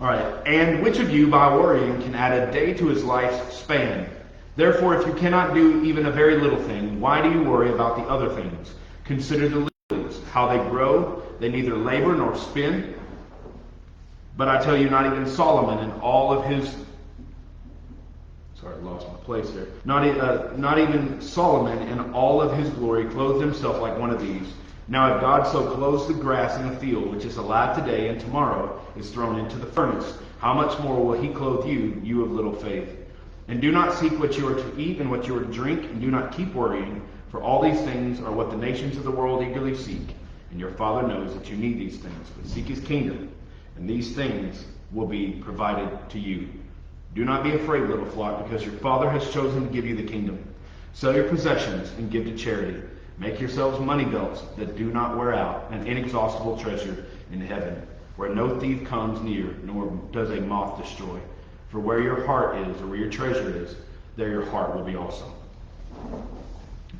All right. And which of you, by worrying, can add a day to his life's span? Therefore, if you cannot do even a very little thing, why do you worry about the other things? Consider the lilies, how they grow. They neither labor nor spin. But I tell you, not even Solomon in all of his... Sorry, I lost my place there. Not even Solomon in all of his glory clothed himself like one of these. Now if God so clothes the grass in the field, which is alive today and tomorrow is thrown into the furnace, how much more will he clothe you, you of little faith? And do not seek what you are to eat and what you are to drink, and do not keep worrying, for all these things are what the nations of the world eagerly seek. And your Father knows that you need these things, but seek his kingdom, and these things will be provided to you. Do not be afraid, little flock, because your Father has chosen to give you the kingdom. Sell your possessions and give to charity. Make yourselves money belts that do not wear out, an inexhaustible treasure in heaven, where no thief comes near, nor does a moth destroy. For where your heart is, or where your treasure is, there your heart will be also.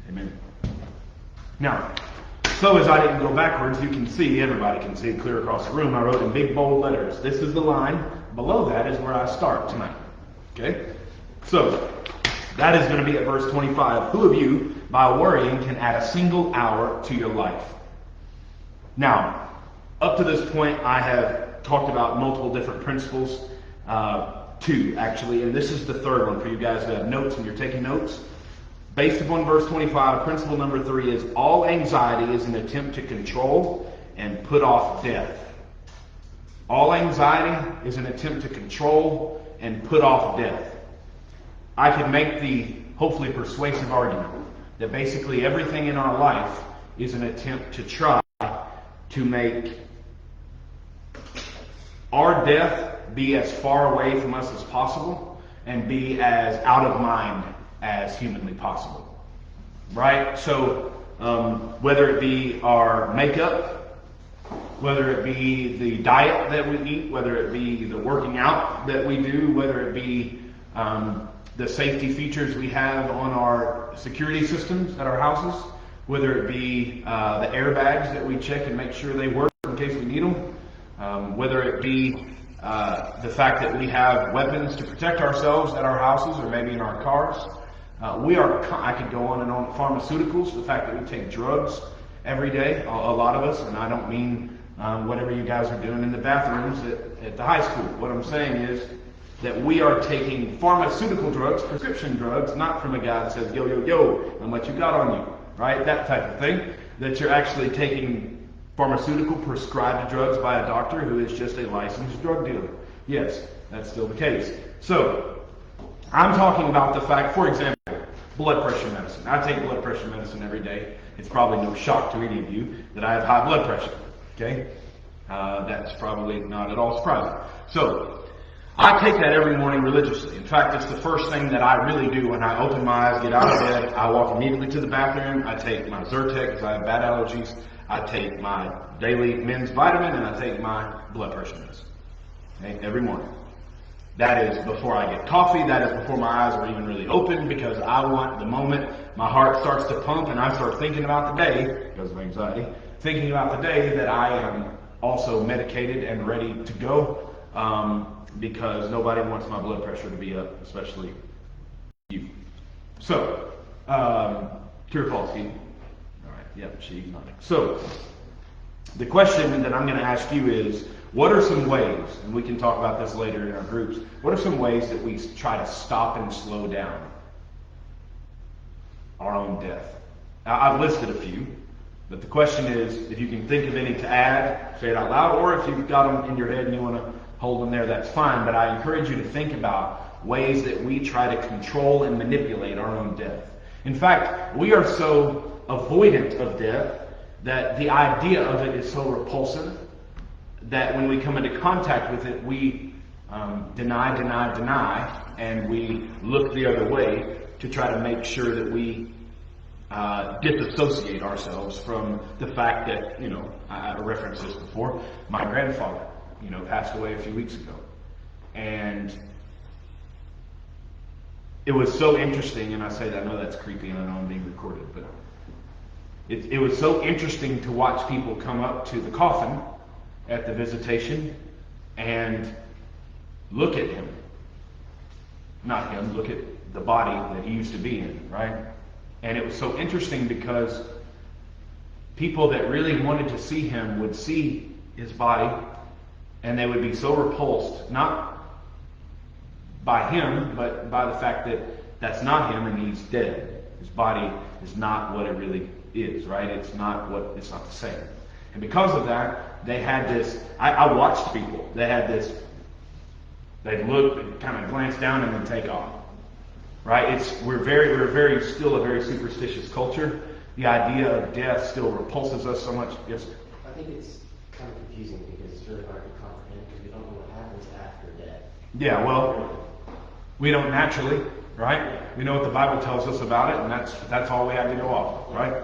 Amen. Now, so as I didn't go backwards, you can see, everybody can see it clear across the room, I wrote in big bold letters, this is the line, below that is where I start tonight. Okay? So, that is going to be at verse 25. Who of you, by worrying, can add a single hour to your life? Now, up to this point, I have talked about multiple different principles, two actually, and this is the third one for you guys who have notes and you're taking notes. Based upon verse 25, principle number 3 is all anxiety is an attempt to control and put off death. All anxiety is an attempt to control and put off death. I can make the hopefully persuasive argument that basically everything in our life is an attempt to try to make our death be as far away from us as possible and be as out of mind as humanly possible. Right? So whether it be our makeup, whether it be the diet that we eat, whether it be the working out that we do, whether it be the safety features we have on our security systems at our houses, whether it be the airbags that we check and make sure they work in case we need them, whether it be the fact that we have weapons to protect ourselves at our houses or maybe in our cars. I could go on and on. Pharmaceuticals, the fact that we take drugs every day, a lot of us, and I don't mean whatever you guys are doing in the bathrooms at the high school. What I'm saying is that we are taking pharmaceutical drugs, prescription drugs, not from a guy that says, yo, yo, yo, how much you got on you, right? That type of thing. That you're actually taking pharmaceutical prescribed drugs by a doctor who is just a licensed drug dealer. Yes, that's still the case. So, I'm talking about the fact, for example, blood pressure medicine. I take blood pressure medicine every day. It's probably no shock to any of you that I have high blood pressure. Okay? That's probably not at all surprising. So, I take that every morning religiously. In fact, it's the first thing that I really do when I open my eyes, get out of bed. I walk immediately to the bathroom. I take my Zyrtec because I have bad allergies. I take my daily men's vitamin and I take my blood pressure medicine. Okay? Every morning. That is before I get coffee. That is before my eyes are even really open, because I want the moment my heart starts to pump and I start thinking about the day, because of anxiety, thinking about the day that I am also medicated and ready to go, because nobody wants my blood pressure to be up, especially you. So, true or false, Steve? All right, yep, she's nodding. So, the question that I'm going to ask you is, what are some ways, and we can talk about this later in our groups, what are some ways that we try to stop and slow down our own death? Now, I've listed a few, but the question is, if you can think of any to add, say it out loud, or if you've got them in your head and you want to hold them there, that's fine, but I encourage you to think about ways that we try to control and manipulate our own death. In fact, we are so avoidant of death that the idea of it is so repulsive that when we come into contact with it, we deny, and we look the other way to try to make sure that we disassociate ourselves from the fact that, I referenced this before, my grandfather, passed away a few weeks ago. And it was so interesting, and I say that, I know that's creepy and I know I'm being recorded, but it was so interesting to watch people come up to the coffin at the visitation and look at him. Not him, look at the body that he used to be in, right? And it was so interesting because people that really wanted to see him would see his body and they would be so repulsed, not by him, but by the fact that that's not him and he's dead. His body is not what it really is, right? It's not the same. And because of that, they had this, I watched people, they had this, they'd look and kind of glance down and then take off. Right? We're still a very superstitious culture. The idea of death still repulses us so much. Yes, sir. I think it's kind of confusing because it's really hard to comprehend because we don't know what happens after death. Yeah, well, we don't naturally, right? We know what the Bible tells us about it, and that's all we have to go off, right?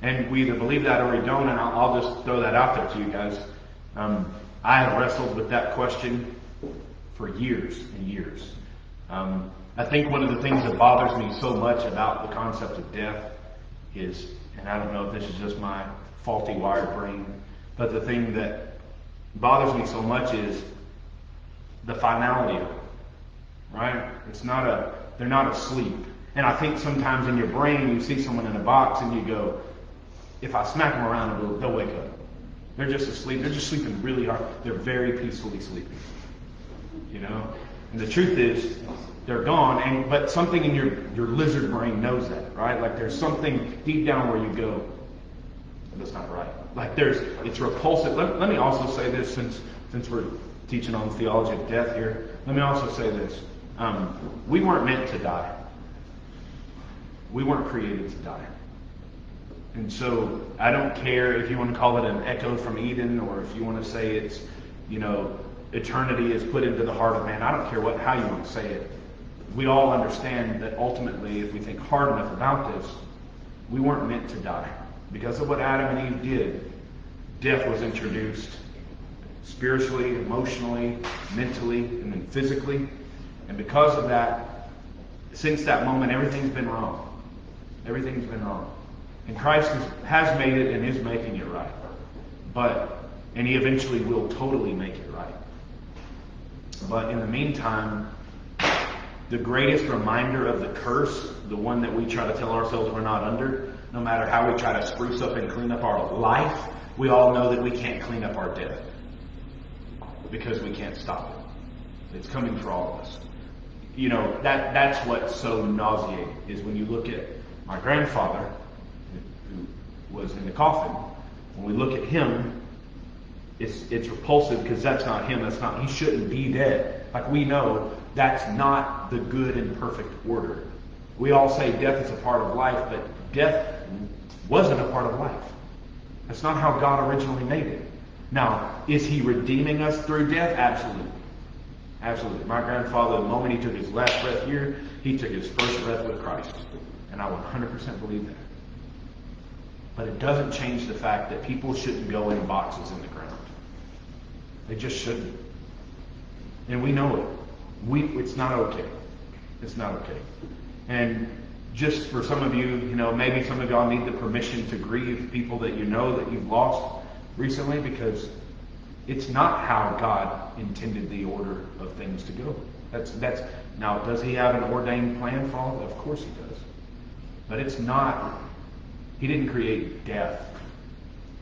And we either believe that or we don't, and I'll just throw that out there to you guys. I have wrestled with that question for years and years. I think one of the things that bothers me so much about the concept of death is, and I don't know if this is just my faulty wired brain, but the thing that bothers me so much is the finality of it, right? They're not asleep. And I think sometimes in your brain you see someone in a box and you go, if I smack them around, they'll wake up. They're just asleep. They're just sleeping really hard. They're very peacefully sleeping. You know? And the truth is, they're gone, but something in your lizard brain knows that, right? Like there's something deep down where you go, that's not right. Like it's repulsive. Let me also say this, since we're teaching on theology of death here, let me also say this. We weren't meant to die. We weren't created to die. And so I don't care if you want to call it an echo from Eden, or if you want to say it's, eternity is put into the heart of man. I don't care how you want to say it. We all understand that ultimately, if we think hard enough about this, we weren't meant to die. Because of what Adam and Eve did, death was introduced spiritually, emotionally, mentally, and then physically. And because of that, since that moment, everything's been wrong. Everything's been wrong. And Christ has made it and is making it right. And he eventually will totally make it right. But in the meantime, the greatest reminder of the curse, the one that we try to tell ourselves we're not under, no matter how we try to spruce up and clean up our life, we all know that we can't clean up our death. Because we can't stop it. It's coming for all of us. That's what's so nauseating, is when you look at my grandfather, who was in the coffin, when we look at him, it's repulsive because that's not him. He shouldn't be dead. Like we know that's not the good and perfect order. We all say death is a part of life, but death wasn't a part of life. That's not how God originally made it. Now, is he redeeming us through death? Absolutely. Absolutely. My grandfather, the moment he took his last breath here, he took his first breath with Christ. And I 100% believe that. But it doesn't change the fact that people shouldn't go in boxes in the ground. They just shouldn't. And we know it. It's not okay. It's not okay. And just for some of you, maybe some of y'all need the permission to grieve people that you know that you've lost recently, because it's not how God intended the order of things to go. That's now, does he have an ordained plan for all? Of course he does. But it's not, he didn't create death.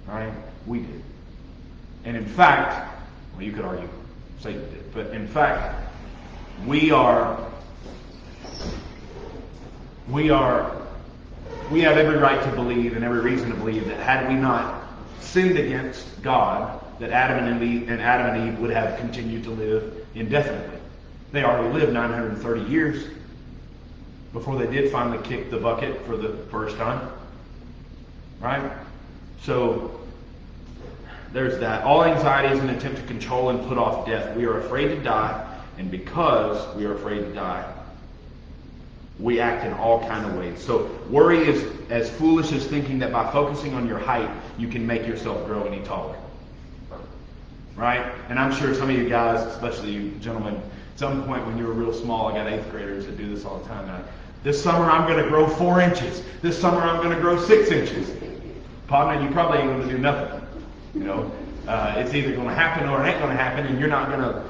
Right? We did. And in fact, well, you could argue Satan did, but in fact, we have every right to believe and every reason to believe that had we not sinned against God, that Adam and Eve would have continued to live indefinitely. They already lived 930 years before they did finally kick the bucket for the first time. Right? So there's that. All anxiety is an attempt to control and put off death. We are afraid to die, and because we are afraid to die, we act in all kind of ways. So worry is as foolish as thinking that by focusing on your height, you can make yourself grow any taller. Right? And I'm sure some of you guys, especially you gentlemen, at some point when you were real small, I got 8th graders that do this all the time. This summer I'm going to grow 4 inches. This summer I'm going to grow 6 inches. Partner, you probably ain't going to do nothing. It's either going to happen or it ain't going to happen, and you're not going to,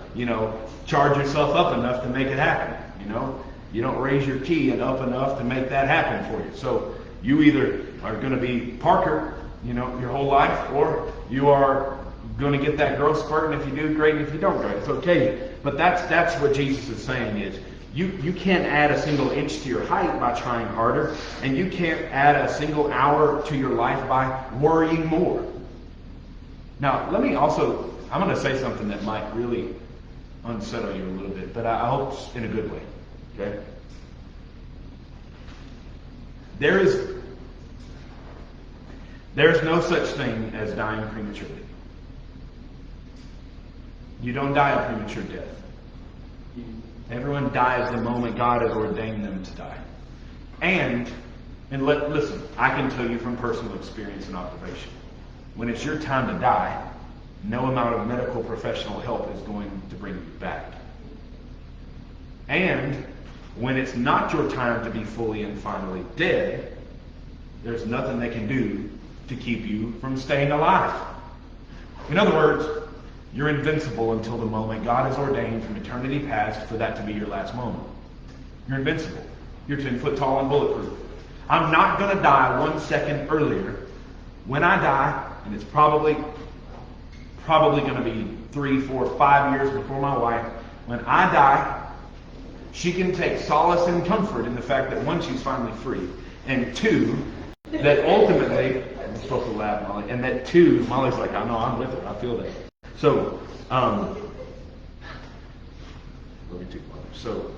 charge yourself up enough to make it happen. You don't raise your key and up enough to make that happen for you. So you either are going to be Parker, your whole life, or you are going to get that growth spurt, and if you do, great, and if you don't, great. It's okay. But that's what Jesus is saying is, you can't add a single inch to your height by trying harder, and you can't add a single hour to your life by worrying more. Now, I'm going to say something that might really unsettle you a little bit, but I hope it's in a good way. Okay? There's no such thing as dying prematurely. You don't die a premature death. Everyone dies the moment God has ordained them to die. Listen, I can tell you from personal experience and observation, when it's your time to die, no amount of medical professional help is going to bring you back. And when it's not your time to be fully and finally dead, there's nothing they can do to keep you from staying alive. In other words, you're invincible until the moment God has ordained from eternity past for that to be your last moment. You're invincible. You're 10 foot tall and bulletproof. I'm not going to die 1 second earlier. When I die, and it's probably going to be 3, 4, 5 years before my wife, when I die, she can take solace and comfort in the fact that one, she's finally free, and two, that ultimately, I'm supposed to laugh, Molly, and that two, Molly's like, I know, I'm with her, I feel that. So, So,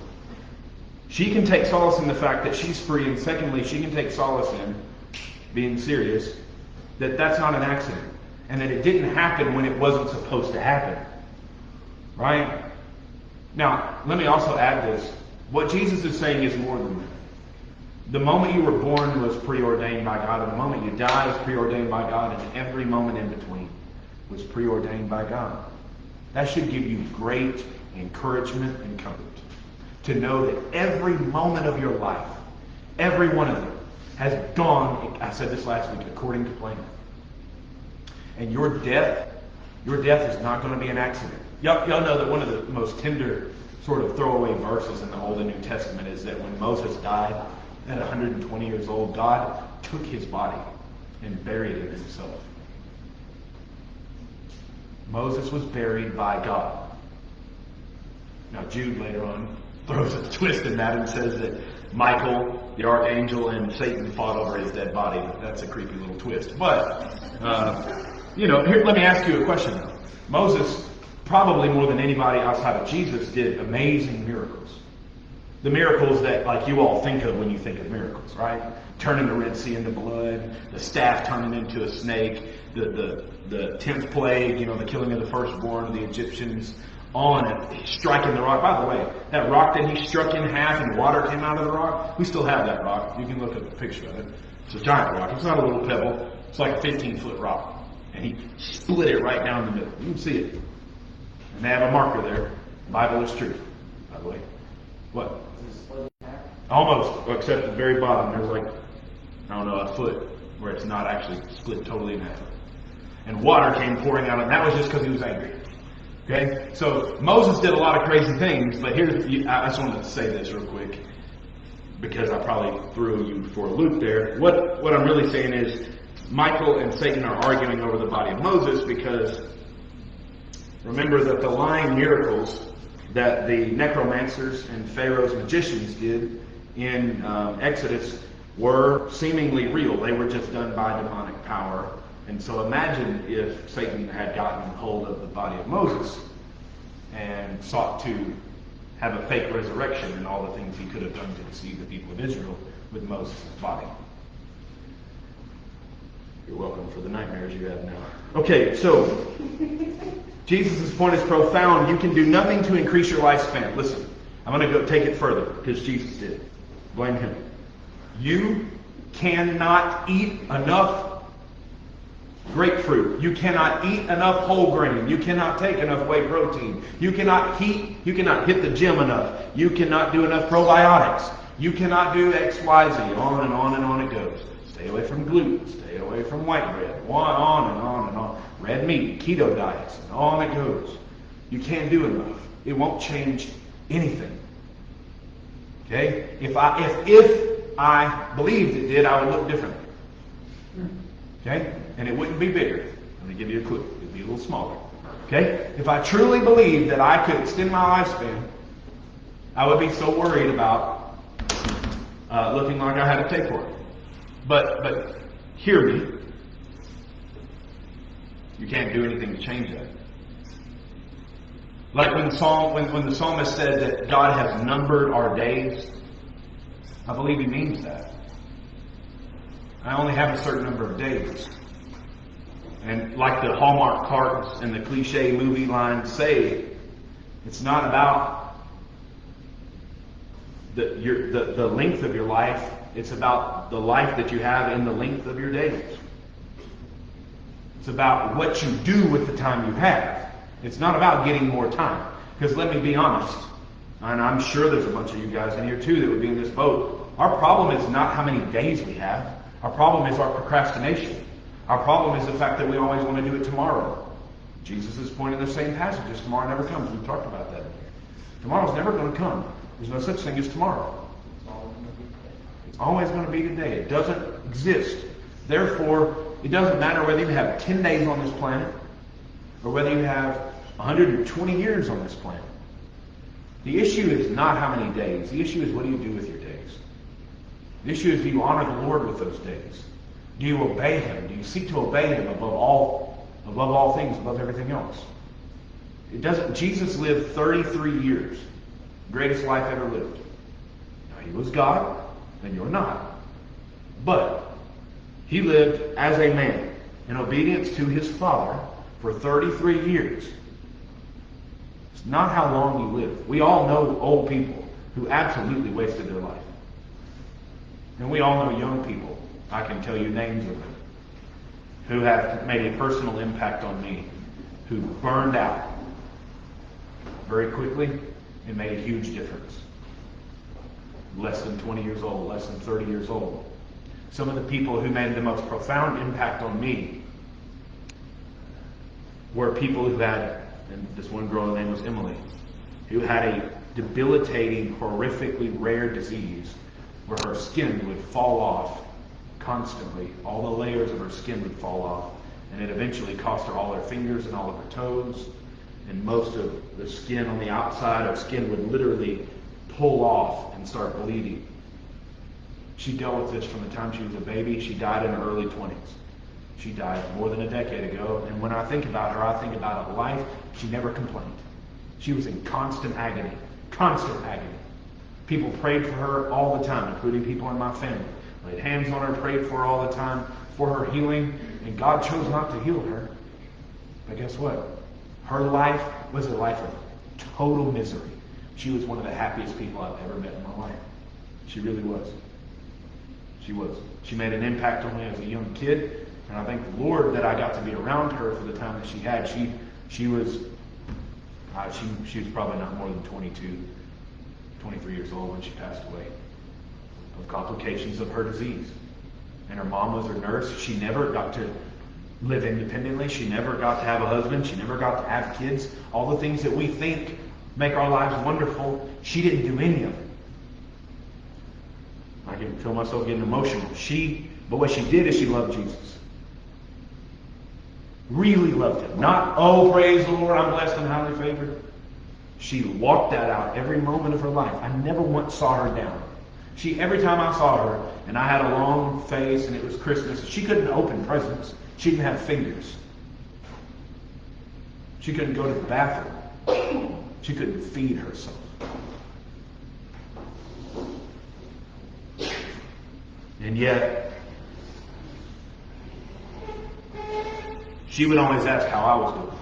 she can take solace in the fact that she's free, and secondly, she can take solace in, being serious, that that's not an accident, and that it didn't happen when it wasn't supposed to happen. Right? Now, let me also add this. What Jesus is saying is more than that. The moment you were born was preordained by God, and the moment you die is preordained by God, and every moment in between was preordained by God. That should give you great encouragement and comfort to know that every moment of your life, every one of them, has gone, I said this last week, according to plan. And your death is not going to be an accident. Y'all know that one of the most tender sort of throwaway verses in the Old and New Testament is that when Moses died at 120 years old, God took his body and buried it himself. Moses was buried by God. Now Jude later on throws a twist in that and says that Michael, the archangel, and Satan fought over his dead body. That's a creepy little twist. But, here, let me ask you a question though. Moses, probably more than anybody outside of Jesus, did amazing miracles. The miracles that like you all think of when you think of miracles, right? Turning the Red Sea into blood, the staff turning into a snake, the 10th plague, the killing of the firstborn of the Egyptians, on it, striking the rock. By the way, that rock that he struck in half and water came out of the rock, we still have that rock. You can look at the picture of it. It's a giant rock. It's not a little pebble. It's like a 15-foot rock. And he split it right down the middle. You can see it. And they have a marker there. The Bible is true, by the way. What? Almost, except at the very bottom. There's like, a foot where it's not actually split totally in half. And water came pouring out, and that was just because he was angry. Okay? So Moses did a lot of crazy things, but I just wanted to say this real quick, because I probably threw you for a loop there. What I'm really saying is, Michael and Satan are arguing over the body of Moses because remember that the lying miracles that the necromancers and Pharaoh's magicians did in Exodus were seemingly real. They were just done by demonic power. And so imagine if Satan had gotten hold of the body of Moses and sought to have a fake resurrection and all the things he could have done to deceive the people of Israel with Moses' body. You're welcome for the nightmares you have now. Okay, so Jesus' point is profound. You can do nothing to increase your lifespan. Listen, I'm going to go take it further because Jesus did. Blame him. You cannot eat enough grapefruit. You cannot eat enough whole grain. You cannot take enough whey protein. You cannot hit the gym enough. You cannot do enough probiotics. You cannot do X, Y, Z. On and on and on it goes. Stay away from gluten. Stay away from white bread. On and on and on. Red meat, keto diets, and on it goes. You can't do enough. It won't change anything. Okay? If I believed it did, I would look different. Okay? And it wouldn't be bigger. Let me give you a clue. It would be a little smaller. Okay? If I truly believed that I could extend my lifespan, I would be so worried about looking like I had a tapeworm. But hear me. You can't do anything to change that. Like when the psalmist said that God has numbered our days, I believe he means that. I only have a certain number of days. And like the Hallmark cards and the cliche movie lines say, it's not about the length of your life. It's about the life that you have in the length of your days. It's about what you do with the time you have. It's not about getting more time. Because let me be honest, and I'm sure there's a bunch of you guys in here too that would be in this boat. Our problem is not how many days we have. Our problem is our procrastination. Our problem is the fact that we always want to do it tomorrow. Jesus is pointing the same passages. Tomorrow never comes. We've talked about that in here. Tomorrow's never going to come. There's no such thing as tomorrow. It's always going to be today. It doesn't exist. Therefore, it doesn't matter whether you have 10 days on this planet or whether you have 120 years on this planet. The issue is not how many days. The issue is what do you do with your days. The issue is do you honor the Lord with those days? Do you obey Him? Do you seek to obey Him above all things, above everything else? Jesus lived 33 years. Greatest life ever lived. Now, He was God, and you're not. But He lived as a man in obedience to His Father for 33 years. It's not how long you live. We all know old people who absolutely wasted their life. And we all know young people. I can tell you names of them who have made a personal impact on me, who burned out very quickly and made a huge difference. Less than 20 years old, less than 30 years old. Some of the people who made the most profound impact on me were people who had, and this one girl, her name was Emily, who had a debilitating, horrifically rare disease where her skin would fall off constantly. All the layers of her skin would fall off, and it eventually cost her all her fingers and all of her toes, and most of the skin on the outside of skin would literally pull off and start bleeding. She dealt with this from the time she was a baby. She died in her early 20s. She died more than a decade ago, and when I think about her, I think about a life she never complained. She was in constant agony. Constant agony. People prayed for her all the time, including people in my family. Laid hands on her, prayed for her all the time for her healing, and God chose not to heal her. But guess what? Her life was a life of total misery. She was one of the happiest people I've ever met in my life. She really was. She was. She made an impact on me as a young kid, and I thank the Lord that I got to be around her for the time that she had. She was probably not more than 22, 23 years old when she passed away of complications of her disease. And her mom was her nurse. She never got to live independently. She never got to have a husband. She never got to have kids. All the things that we think make our lives wonderful, she didn't do any of it. I can feel myself getting emotional. But what she did is she loved Jesus. Really loved Him. Not, oh, praise the Lord, I'm blessed and highly favored. She walked that out every moment of her life. I never once saw her down. Every time I saw her, and I had a long face, and it was Christmas, she couldn't open presents. She didn't have fingers. She couldn't go to the bathroom. She couldn't feed herself. And yet, she would always ask how I was doing.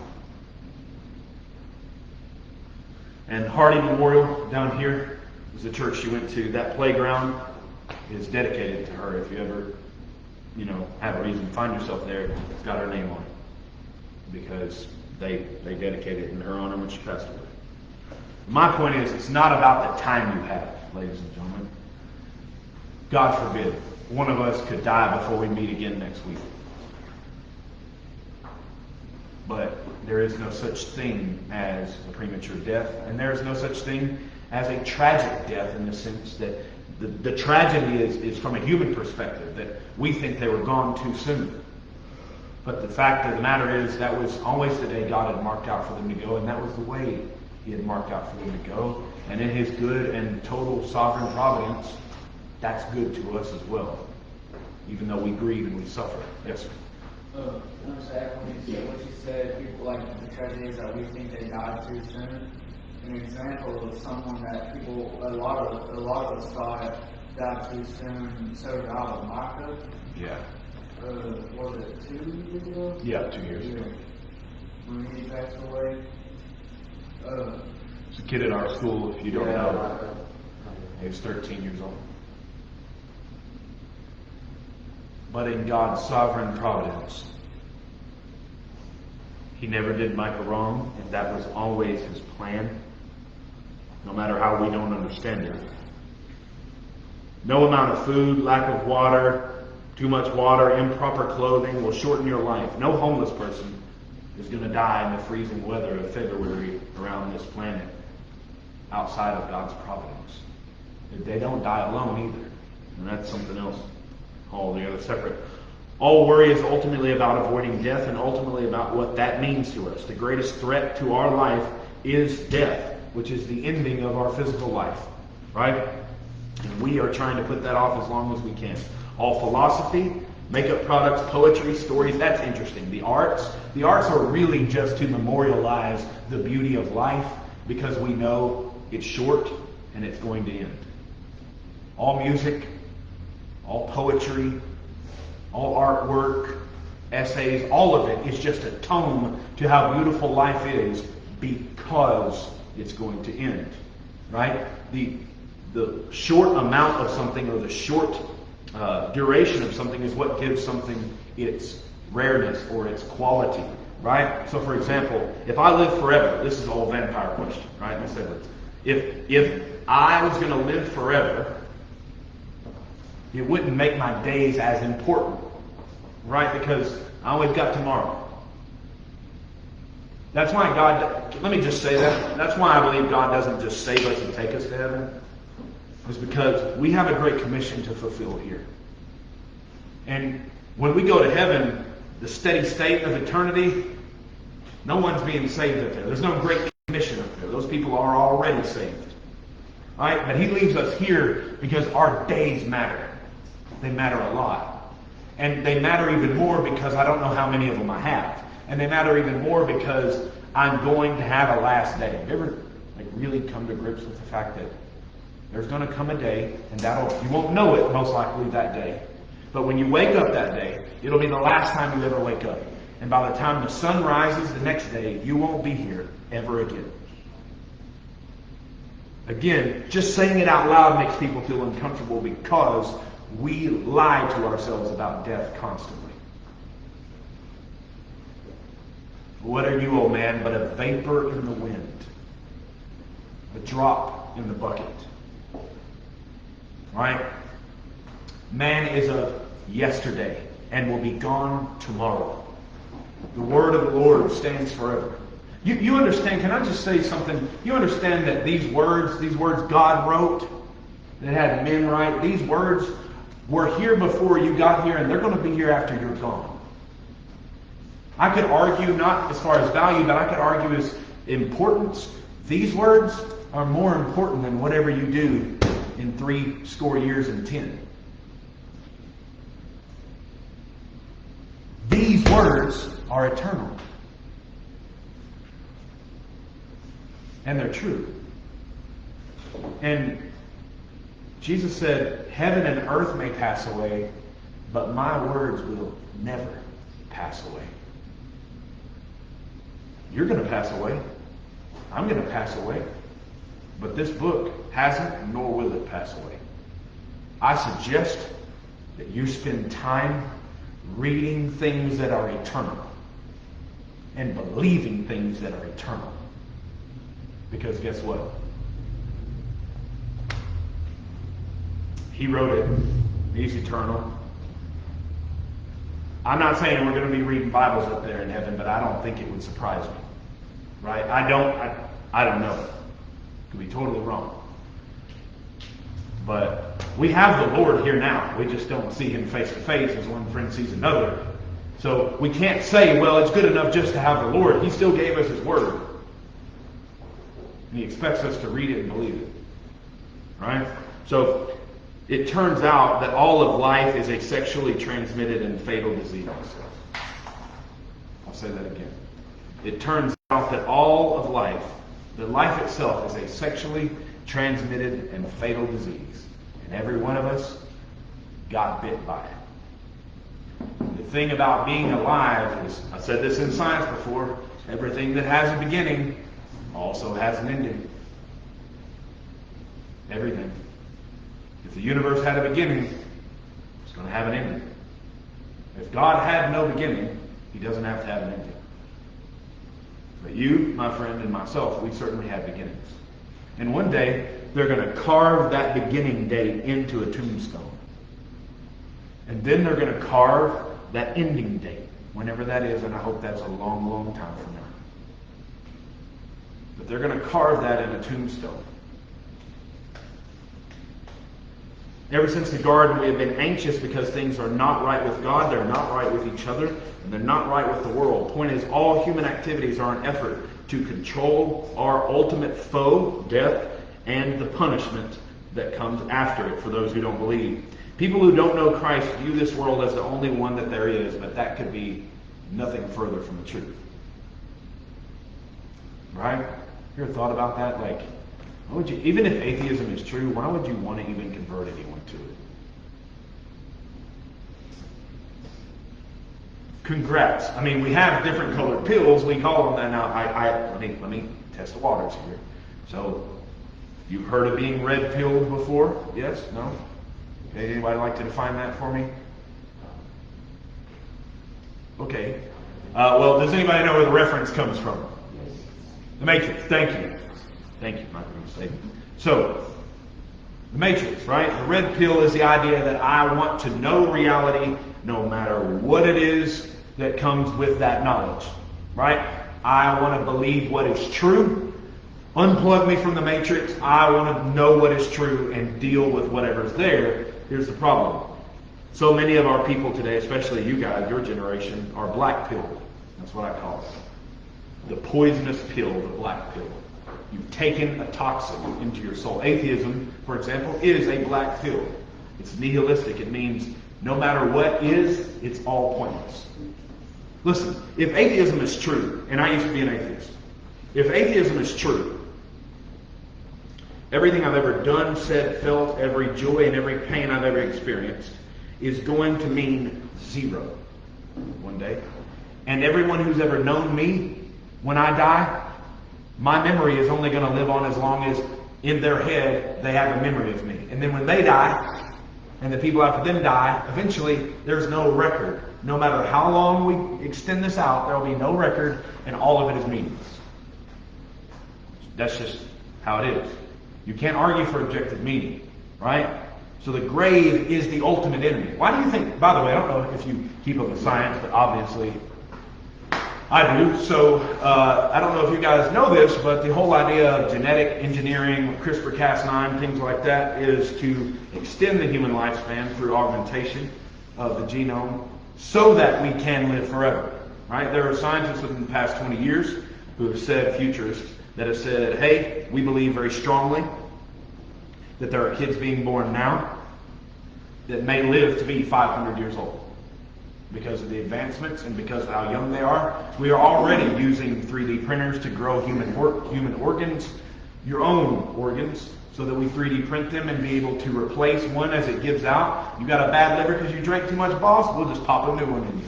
And Hardy Memorial down here was the church she went to. That playground is dedicated to her. If you ever, have a reason to find yourself there, it's got her name on it. Because they dedicated it in her honor when she passed away. My point is, it's not about the time you have, ladies and gentlemen. God forbid, one of us could die before we meet again next week. But there is no such thing as a premature death, and there is no such thing as a tragic death, in the sense that the tragedy is from a human perspective, that we think they were gone too soon. But the fact of the matter is, that was always the day God had marked out for them to go, and that was the way He had marked out for them to go. And in His good and total sovereign providence, that's good to us as well, even though we grieve and we suffer. Yes, sir. I'm saying, what you said, people like the tragedy is that we think they died too soon. An example of someone that a lot of us thought died too soon, so did Micah. Yeah. Was it 2 years ago? Yeah, 2 years ago. When he passed away. It's a kid at our school, if you don't know. He was 13 years old. But in God's sovereign providence, He never did Micah wrong, and that was always His plan, no matter how we don't understand it. No amount of food, lack of water, too much water, improper clothing will shorten your life. No homeless person is going to die in the freezing weather of February around this planet outside of God's providence. They don't die alone either. And that's something else altogether separate. All worry is ultimately about avoiding death, and ultimately about what that means to us. The greatest threat to our life is death, which is the ending of our physical life. Right? And we are trying to put that off as long as we can. All philosophy, makeup products, poetry, stories, that's interesting. The arts are really just to memorialize the beauty of life, because we know it's short and it's going to end. All music, all poetry, all artwork, essays, all of it is just a tone to how beautiful life is, because it's going to end. Right? The short amount of something, or the short duration of something, is what gives something its rareness or its quality, right? So, for example, if I live forever, this is the whole vampire question, right? If I was going to live forever, it wouldn't make my days as important, right? Because I always got tomorrow. That's why God, let me just say that. That's why I believe God doesn't just save us and take us to heaven. It's because we have a great commission to fulfill here. And when we go to heaven, the steady state of eternity, no one's being saved up there. There's no great commission up there. Those people are already saved. Right? But He leaves us here because our days matter. They matter a lot. And they matter even more because I don't know how many of them I have. And they matter even more because I'm going to have a last day. Have you ever really come to grips with the fact that there's going to come a day, and you won't know it most likely that day. But when you wake up that day, it'll be the last time you ever wake up. And by the time the sun rises the next day, you won't be here ever again. Again, just saying it out loud makes people feel uncomfortable, because we lie to ourselves about death constantly. What are you, oh man, but a vapor in the wind, a drop in the bucket. Right? Man is of yesterday and will be gone tomorrow. The word of the Lord stands forever. You understand, can I just say something? You understand that these words God wrote, that had men write, these words were here before you got here, and they're going to be here after you're gone. I could argue, not as far as value, but I could argue as importance. These words are more important than whatever you do in 70 years and 10. These words are eternal. And they're true. And Jesus said, heaven and earth may pass away, but my words will never pass away. You're going to pass away. I'm going to pass away. But this book hasn't, nor will it pass away. I suggest that you spend time reading things that are eternal and believing things that are eternal. Because guess what? He wrote it. He's eternal. I'm not saying we're going to be reading Bibles up there in heaven, but I don't think it would surprise me. Right? I don't know. Could be totally wrong. But we have the Lord here now. We just don't see him face to face as one friend sees another. So we can't say, well, it's good enough just to have the Lord. He still gave us his word. And he expects us to read it and believe it. Right? So it turns out that all of life is a sexually transmitted and fatal disease. I'll say that again. It turns out that all of life, that life itself is a sexually transmitted and fatal disease. And every one of us got bit by it. The thing about being alive is, I said this in science before, everything that has a beginning also has an ending. Everything. If the universe had a beginning, it's going to have an ending. If God had no beginning, he doesn't have to have an ending. But you, my friend, and myself, we certainly have beginnings. And one day, they're going to carve that beginning date into a tombstone. And then they're going to carve that ending date, whenever that is, and I hope that's a long, long time from now. But they're going to carve that in a tombstone. Ever since the garden, we have been anxious because things are not right with God, they're not right with each other, and they're not right with the world. Point is, all human activities are an effort to control our ultimate foe, death, and the punishment that comes after it for those who don't believe. People who don't know Christ view this world as the only one that there is, but that could be nothing further from the truth. Right? You ever thought about that? Like, why would you, even if atheism is true, why would you want to even convert anyone to it? Congrats. I mean, we have different colored pills. We call them that now. Let me test the waters here. So, you've heard of being red pilled before? Yes? No? Okay, anybody like to define that for me? Okay. Well, does anybody know where the reference comes from? The Matrix. Thank you. Thank you, Michael. So, the Matrix, right? The red pill is the idea that I want to know reality no matter what it is that comes with that knowledge, right? I want to believe what is true. Unplug me from the Matrix. I want to know what is true and deal with whatever's there. Here's the problem. So many of our people today, especially you guys, your generation, are black pilled. That's what I call it. The poisonous pill, the black pill. You've taken a toxin into your soul. Atheism, for example, is a black pill. It's nihilistic. It means no matter what is, it's all pointless. Listen, if atheism is true, and I used to be an atheist, if atheism is true, everything I've ever done, said, felt, every joy and every pain I've ever experienced is going to mean zero one day. And everyone who's ever known me, when I die, my memory is only going to live on as long as in their head they have a memory of me. And then when they die, and the people after them die, eventually there's no record. No matter how long we extend this out, there will be no record, and all of it is meaningless. That's just how it is. You can't argue for objective meaning, right? So the grave is the ultimate enemy. Why do you think, by the way, I don't know if you keep up with science, but obviously I do. So I don't know if you guys know this, but the whole idea of genetic engineering, CRISPR-Cas9, things like that, is to extend the human lifespan through augmentation of the genome so that we can live forever. Right? There are scientists within the past 20 years who have said, futurists, that have said, hey, we believe very strongly that there are kids being born now that may live to be 500 years old. Because of the advancements and because of how young they are, we are already using 3D printers to grow human organs, your own organs, so that we 3D print them and be able to replace one as it gives out. You got a bad liver because you drank too much, boss? We'll just pop a new one in you.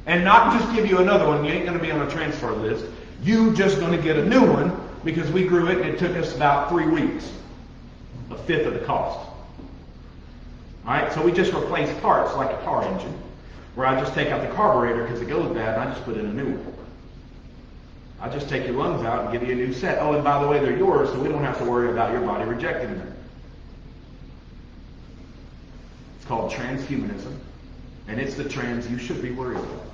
And not just give you another one. You ain't going to be on a transfer list. You just going to get a new one because we grew it and it took us about 3 weeks. A fifth of the cost. Alright, so we just replace parts like a car engine, where I just take out the carburetor because it goes bad and I just put in a new one. I just take your lungs out and give you a new set. Oh, and by the way, they're yours, so we don't have to worry about your body rejecting them. It's called transhumanism. And it's the trends you should be worried about.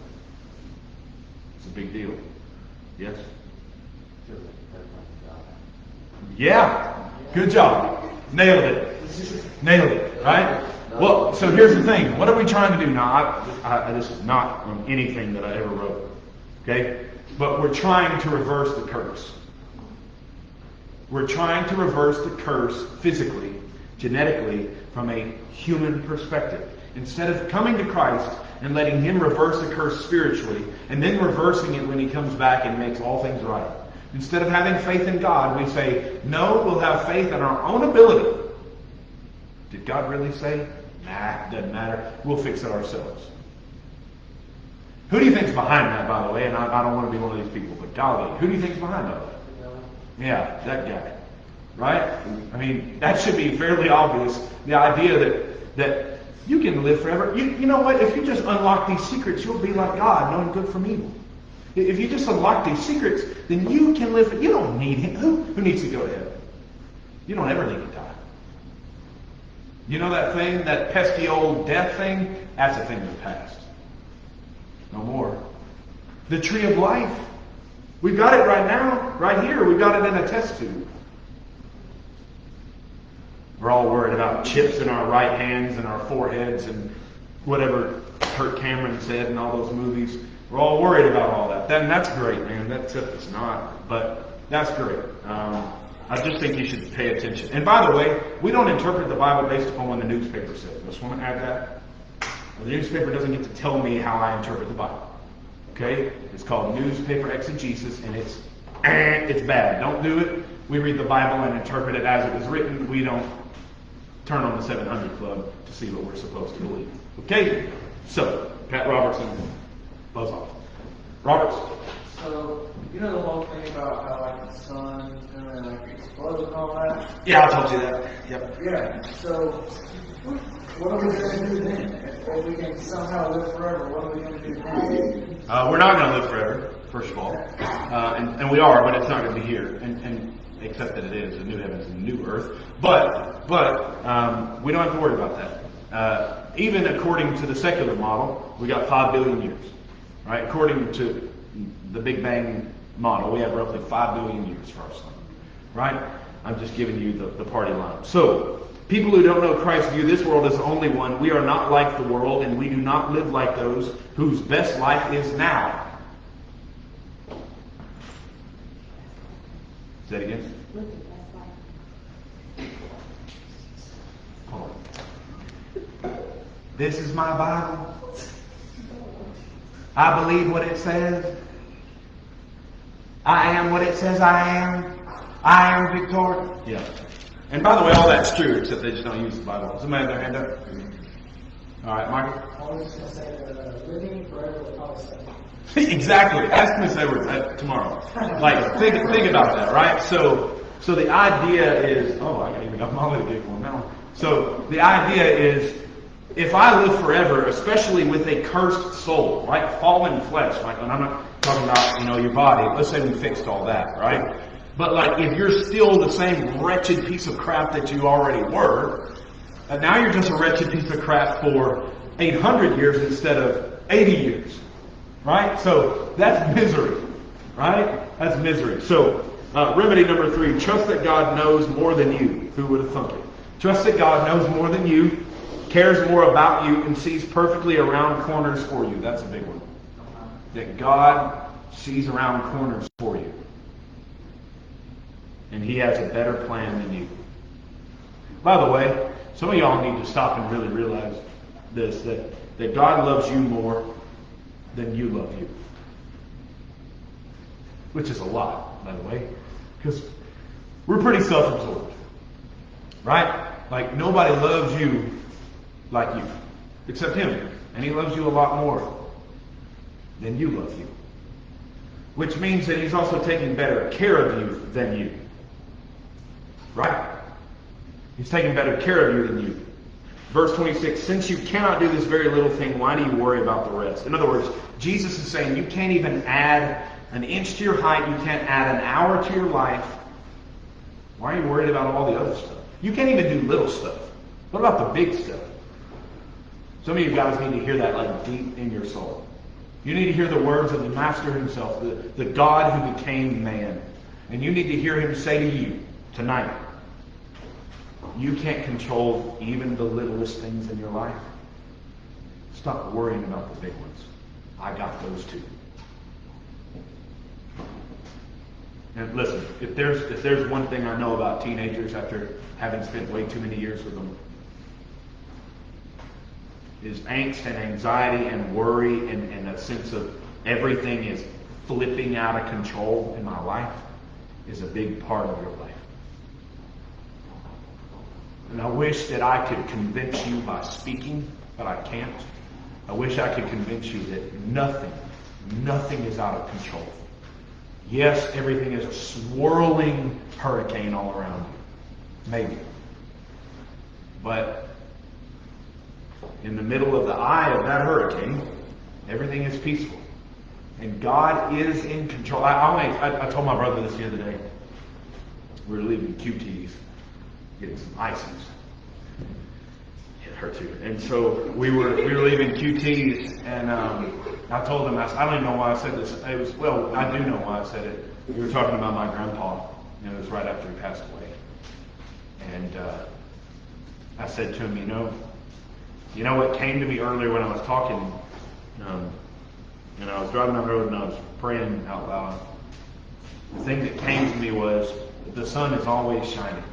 It's a big deal. Yes? Yeah. Good job. Nailed it. Nailed it. Right? Well, so here's the thing. What are we trying to do now? This is not on anything that I ever wrote. Okay? But we're trying to reverse the curse. We're trying to reverse the curse physically, genetically, from a human perspective. Instead of coming to Christ and letting Him reverse the curse spiritually, and then reversing it when He comes back and makes all things right. Instead of having faith in God, we say, no, we'll have faith in our own ability. Did God really say? Nah, doesn't matter. We'll fix it ourselves. Who do you think's behind that, by the way? And I don't want to be one of these people, but golly, who do you think's behind that? Yeah, that guy. Right? I mean, that should be fairly obvious. The idea that you can live forever. You know what? If you just unlock these secrets, you'll be like God, knowing good from evil. If you just unlock these secrets, then you can live. You don't need Him. Who needs to go to heaven? You don't ever need to die. You know that thing, that pesky old death thing? That's a thing of the past. No more. The tree of life. We've got it right now, right here. We've got it in a test tube. We're all worried about chips in our right hands and our foreheads and whatever Kirk Cameron said in all those movies. We're all worried about all that. Then that's great, man. That's it's not, but that's great. I just think you should pay attention. And by the way, we don't interpret the Bible based upon what the newspaper says. I just want to add that. The newspaper doesn't get to tell me how I interpret the Bible. Okay? It's called newspaper exegesis, and it's bad. Don't do it. We read the Bible and interpret it as it was written. We don't turn on the 700 Club to see what we're supposed to believe. Okay? So, Pat Robertson, buzz off. Roberts. So, you know the whole thing about how like the sun's gonna like explode and all that? Yeah, I told you that. Yep. Yeah. So, what are we gonna do then? If we can somehow live forever, what are we gonna do then? We're not going to live forever, first of all. And we are, but it's not going to be here. And except that it is a new heavens and a new earth. But we don't have to worry about that. Even according to the secular model, we got 5 billion years. Right? According to the Big Bang model, we have roughly 5 billion years for our sun. Right? I'm just giving you the party line. So, people who don't know Christ view this world as the only one. We are not like the world, and we do not live like those whose best life is now. Say it again. Hold on. This is my Bible. I believe what it says. I am what it says I am. I am victorious. Yeah. And by the way, all that's true, except they just don't use the Bible. Somebody have their hand up? All right, Michael? I was just going to say living forever with Palestine. Exactly. Ask Miss Edwards tomorrow. Like, think about that, right? So the idea is, I even got my little giggle on that one. So the idea is, if I live forever, especially with a cursed soul, right? Fallen flesh, like, and I'm not talking about, your body. Let's say we fixed all that, right? But like, if you're still the same wretched piece of crap that you already were, and now you're just a wretched piece of crap for 800 years instead of 80 years, right? So that's misery, right? That's misery. So remedy number 3, trust that God knows more than you. Who would have thunk it? Trust that God knows more than you, cares more about you, and sees perfectly around corners for you. That's a big one. That God sees around corners for you. And He has a better plan than you. By the way, some of y'all need to stop and really realize this, that God loves you more than you love you. Which is a lot, by the way. Because we're pretty self-absorbed. Right? Like, nobody loves you like you. Except Him. And He loves you a lot more than you love you. Which means that He's also taking better care of you than you. Right? He's taking better care of you than you. Verse 26, since you cannot do this very little thing, why do you worry about the rest? In other words, Jesus is saying you can't even add an inch to your height. You can't add an hour to your life. Why are you worried about all the other stuff? You can't even do little stuff. What about the big stuff? Some of you guys need to hear that like deep in your soul. You need to hear the words of the Master himself, the God who became man. And you need to hear him say to you tonight, you can't control even the littlest things in your life. Stop worrying about the big ones. I got those too. And listen, if there's one thing I know about teenagers after having spent way too many years with them, is angst and anxiety and worry and a sense of everything is flipping out of control in my life is a big part of your life. And I wish that I could convince you by speaking, but I can't. I wish I could convince you that nothing is out of control. Yes, everything is a swirling hurricane all around you. Maybe. But in the middle of the eye of that hurricane, everything is peaceful. And God is in control. I told my brother this the other day. We were leaving QT's, getting some ices. It hurt too. And so we were leaving QT's, and I told him, I don't even know why I said this. I do know why I said it. We were talking about my grandpa, and it was right after he passed away. And I said to him, you know what came to me earlier when I was talking, and I was driving down the road and I was praying out loud. The thing that came to me was, the sun is always shining.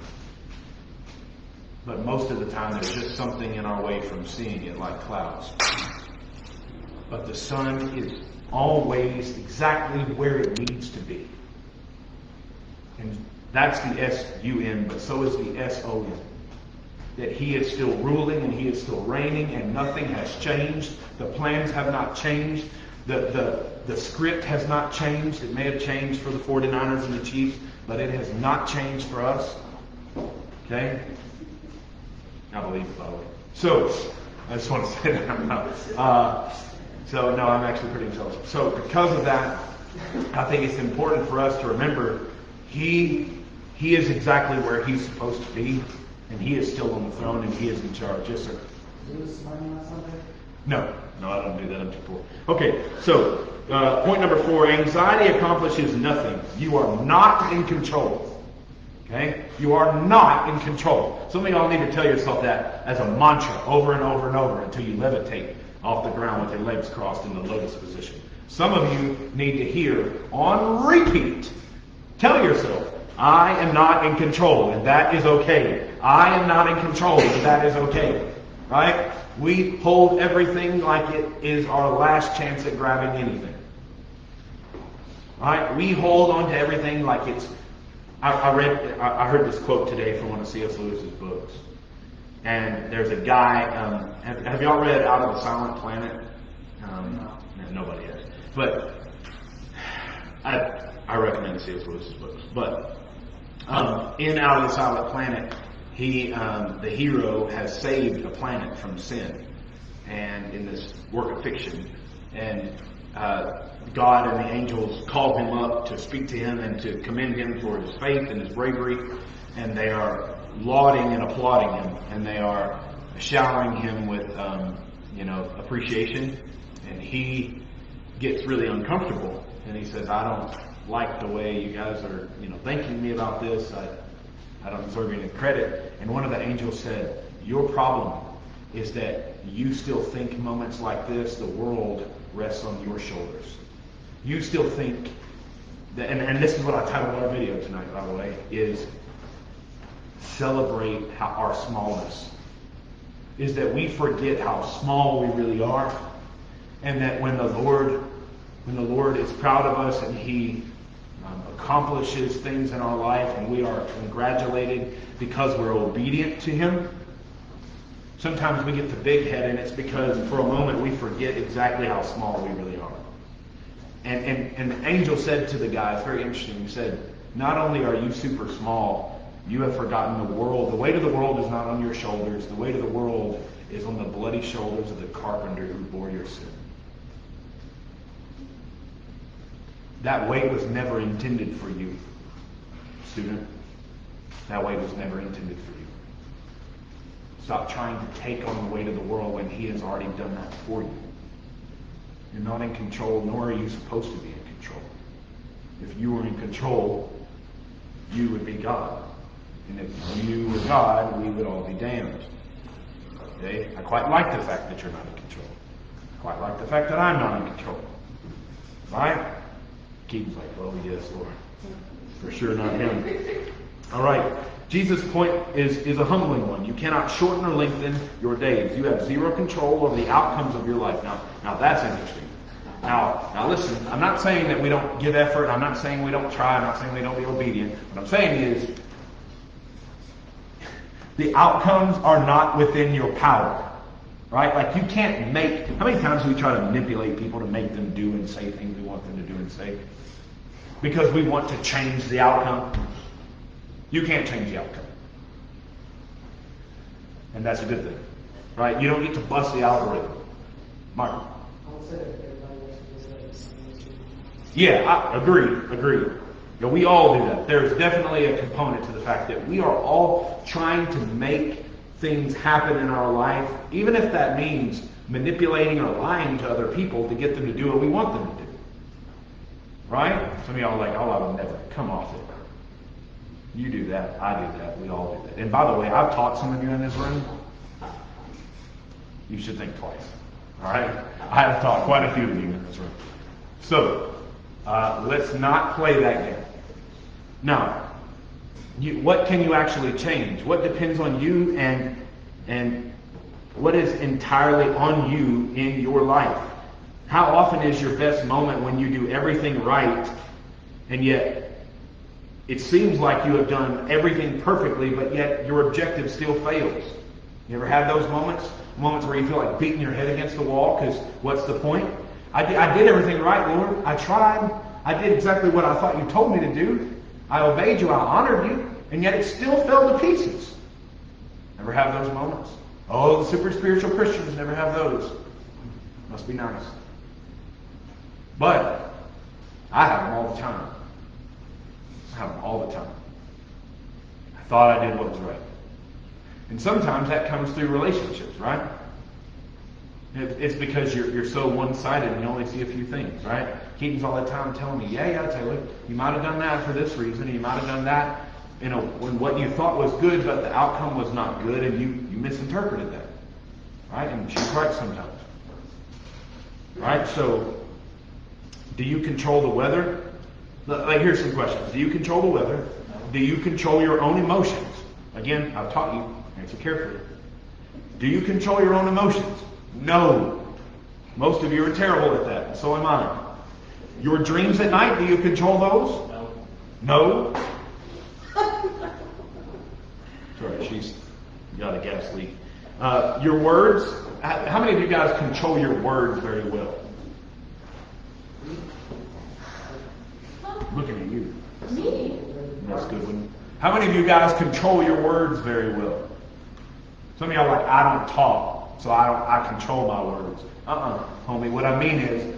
But most of the time there's just something in our way from seeing it, like clouds. But the sun is always exactly where it needs to be. And that's the S-U-N, but so is the S-O-N. That he is still ruling and he is still reigning and nothing has changed. The plans have not changed. The script has not changed. It may have changed for the 49ers and the Chiefs, but it has not changed for us. Okay? I believe it, by the way. So, I just want to say that out loud. So, no, I'm actually pretty intelligent. So, because of that, I think it's important for us to remember he is exactly where he's supposed to be, and he is still on the throne, and he is in charge. Yes, sir? You was smiling on something? No, I don't do that. I'm too poor. Okay, so point number 4, anxiety accomplishes nothing. You are not in control. Okay? You are not in control. Some of y'all need to tell yourself that as a mantra over and over and over until you levitate off the ground with your legs crossed in the lotus position. Some of you need to hear on repeat. Tell yourself, I am not in control, and that is okay. I am not in control, and that is okay. Right? We hold everything like it is our last chance at grabbing anything. Right? We hold on to everything like it's... I heard this quote today from one of C.S. Lewis's books. And there's a guy... have y'all read Out of the Silent Planet? No. Nobody has. But I recommend C.S. Lewis's books. But in Out of the Silent Planet, the hero has saved a planet from sin, and in this work of fiction, and God and the angels call him up to speak to him and to commend him for his faith and his bravery, and they are lauding and applauding him, and they are showering him with appreciation, and he gets really uncomfortable, and he says, I don't like the way you guys are thanking me about this. I don't deserve any credit. And one of the angels said, your problem is that you still think moments like this, the world rests on your shoulders. You still think that, and this is what I titled our video tonight, by the way, is celebrate our smallness. Is that we forget how small we really are, and that when the Lord is proud of us and he accomplishes things in our life and we are congratulated because we're obedient to him, sometimes we get the big head, and it's because for a moment we forget exactly how small we really are. And the angel said to the guy, it's very interesting, he said, not only are you super small, you have forgotten the world. The weight of the world is not on your shoulders. The weight of the world is on the bloody shoulders of the carpenter who bore your sin. That weight was never intended for you, student. That weight was never intended for you. Stop trying to take on the weight of the world when He has already done that for you. You're not in control, nor are you supposed to be in control. If you were in control, you would be God. And if you were God, we would all be damned. Okay? I quite like the fact that you're not in control. I quite like the fact that I'm not in control. Right? Keaton's like, oh yes, Lord. For sure not him. All right. Jesus' point is a humbling one. You cannot shorten or lengthen your days. You have zero control over the outcomes of your life. Now that's interesting. Now listen, I'm not saying that we don't give effort. I'm not saying we don't try. I'm not saying we don't be obedient. What I'm saying is the outcomes are not within your power. Right? Like you can't make... How many times do we try to manipulate people to make them do and say things we want them to do and say? Because we want to change the outcome. You can't change the outcome. And that's a good thing. Right? You don't get to bust the algorithm. Mark. I would say that everybody else is the same as you. Yeah, I agree. You know, we all do that. There's definitely a component to the fact that we are all trying to make things happen in our life, even if that means manipulating or lying to other people to get them to do what we want them to do. Right? Some of y'all are like, oh, I would never. Come off it. You do that. I do that. We all do that. And by the way, I've taught some of you in this room. You should think twice. All right? I have taught quite a few of you in this room. So, let's not play that game. Now, what can you actually change? What depends on you and what is entirely on you in your life? How often is your best moment when you do everything right and yet it seems like you have done everything perfectly, but yet your objective still fails? You ever had those moments? Moments where you feel like beating your head against the wall because what's the point? I did everything right, Lord. I tried. I did exactly what I thought you told me to do. I obeyed you. I honored you. And yet it still fell to pieces. Ever have those moments? Oh, the super spiritual Christians never have those. Must be nice. But I have them all the time. I have them all the time. I thought I did what was right. And sometimes that comes through relationships, right? It's because you're so one-sided and you only see a few things, right? Keaton's all the time telling me, yeah, Taylor, you might have done that for this reason, and you might have done that, when what you thought was good, but the outcome was not good, and you misinterpreted that, right? And she's right sometimes, right? So, do you control the weather? Like, here's some questions. Do you control the weather? Do you control your own emotions? Again, I've taught you. Answer carefully. Do you control your own emotions? No. Most of you are terrible at that, and so am I. Your dreams at night, do you control those? No? Sorry, she's got a gas leak. Your words, how many of you guys control your words very well? Looking at you. Me. That's a good one. How many of you guys control your words very well? Some of y'all are like, I don't talk, so I control my words. Homie, what I mean is,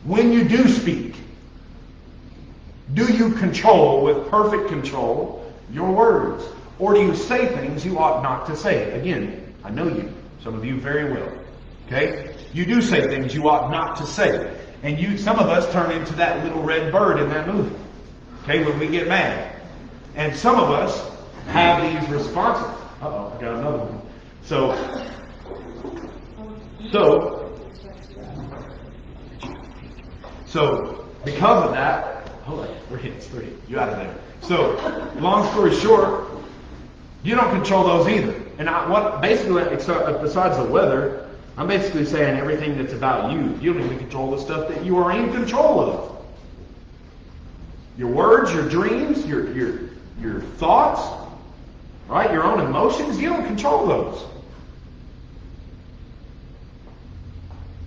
when you do speak, do you control, with perfect control, your words? Or do you say things you ought not to say? Again, I know you, some of you very well. Okay? You do say things you ought not to say. And some of us turn into that little red bird in that movie. Okay, when we get mad. And some of us have these responses. Uh-oh, I got another one. So, because of that, hold on, we're hitting 3. You out of there. So, long story short, you don't control those either. And besides the weather, I'm basically saying everything that's about you. You don't even control the stuff that you are in control of. Your words, your dreams, your thoughts, right? Your own emotions, you don't control those.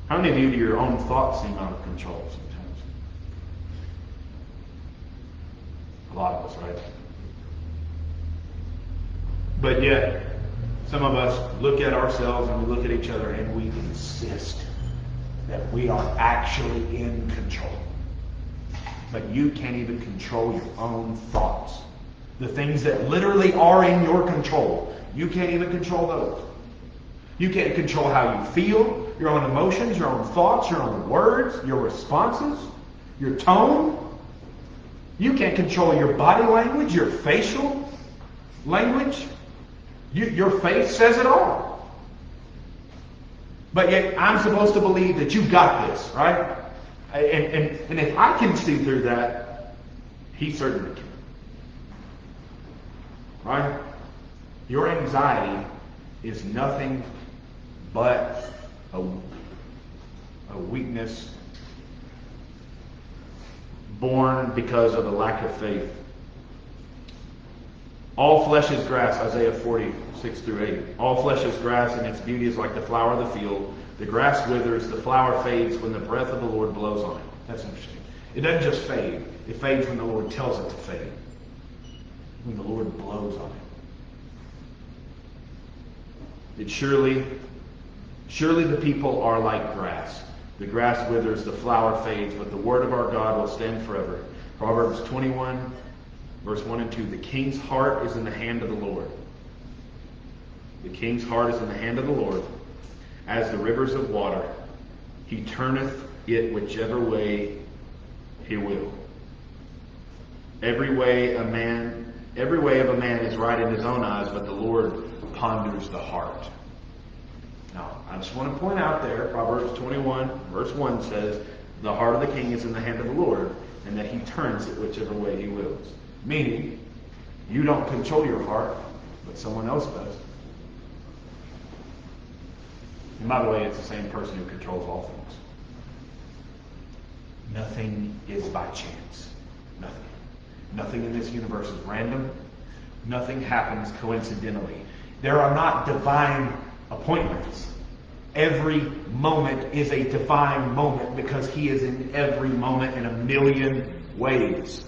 How many of you do your own thoughts seem out of control sometimes? A lot of us, right? But yet, some of us look at ourselves and we look at each other and we insist that we are actually in control. But you can't even control your own thoughts. The things that literally are in your control. You can't even control those. You can't control how you feel, your own emotions, your own thoughts, your own words, your responses, your tone. You can't control your body language, your facial language. Your face says it all. But yet I'm supposed to believe that you got this, right? And if I can see through that, he certainly can. Right? Your anxiety is nothing but a weakness born because of a lack of faith. All flesh is grass, Isaiah 46-8. All flesh is grass, and its beauty is like the flower of the field. The grass withers, the flower fades when the breath of the Lord blows on it. That's interesting. It doesn't just fade. It fades when the Lord tells it to fade. When the Lord blows on it. Surely the people are like grass. The grass withers, the flower fades, but the word of our God will stand forever. Proverbs 21, verse 1 and 2. The king's heart is in the hand of the Lord. The king's heart is in the hand of the Lord, as the rivers of water. He turneth it whichever way he will. Every way of a man is right in his own eyes, but the Lord ponders the heart. Now, I just want to point out there, Proverbs 21, verse 1 says, the heart of the king is in the hand of the Lord, and that he turns it whichever way he wills. Meaning, you don't control your heart, but someone else does. And by the way, it's the same person who controls all things. Nothing is by chance. Nothing. Nothing in this universe is random. Nothing happens coincidentally. There are not divine appointments. Every moment is a divine moment because he is in every moment in a million ways.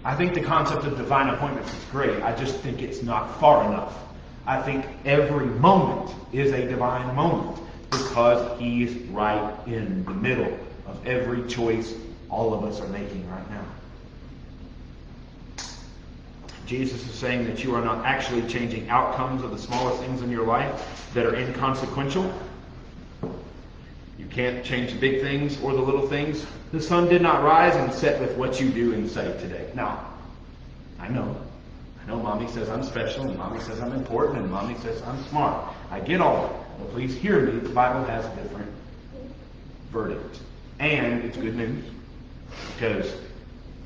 I think the concept of divine appointments is great. I just think it's not far enough. I think every moment is a divine moment because he's right in the middle of every choice all of us are making right now. Jesus is saying that you are not actually changing outcomes of the smallest things in your life that are inconsequential. You can't change the big things or the little things. The sun did not rise and set with what you do and say today. Now, I know mommy says I'm special, and mommy says I'm important, and mommy says I'm smart. I get all that. But please hear me, the Bible has a different verdict. And it's good news. Because,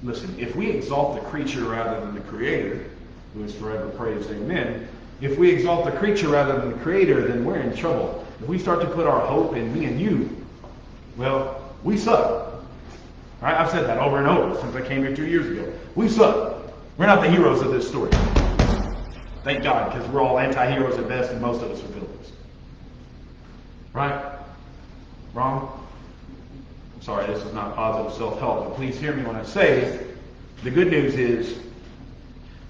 listen, if we exalt the creature rather than the Creator, who is forever praised, amen, if we exalt the creature rather than the Creator, then we're in trouble. If we start to put our hope in me and you, well, we suck. Right? I've said that over and over since I came here 2 years ago. We suck. We're not the heroes of this story. Thank God, because we're all anti-heroes at best, and most of us are villains. Right? Wrong? I'm sorry, this is not positive self-help, but please hear me when I say the good news is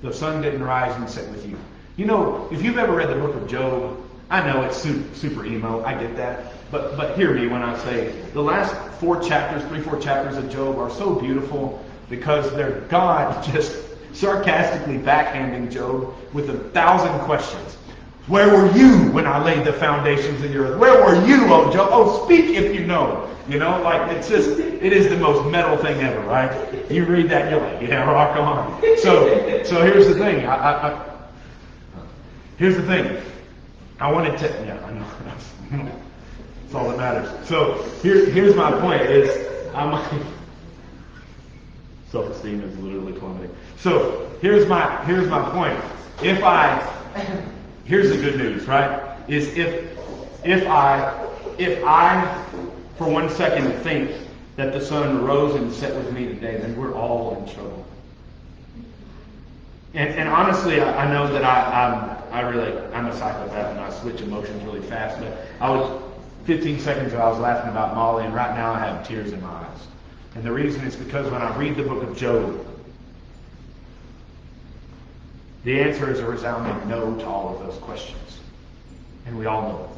the sun didn't rise and set with you. You know, if you've ever read the book of Job, I know it's super emo, I get that, but hear me when I say the last 4 chapters of Job are so beautiful because they're God just sarcastically backhanding Job with 1,000 questions. Where were you when I laid the foundations of the earth? Where were you, oh Job? Oh, speak if you know. You know, like it is the most metal thing ever, right? You read that, you're like, yeah, rock on. So here's the thing. Here's the thing. I wanted to, yeah, I know. That's all that matters. So here's my point is, self-esteem is literally plummeting. So here's my point. Here's the good news, right? Is if I for 1 second think that the sun rose and set with me today, then we're all in trouble. And honestly, I know that I'm a psychopath and I switch emotions really fast, but 15 seconds ago I was laughing about Molly, and right now I have tears in my eyes. And the reason is because when I read the book of Job, the answer is a resounding no to all of those questions. And we all know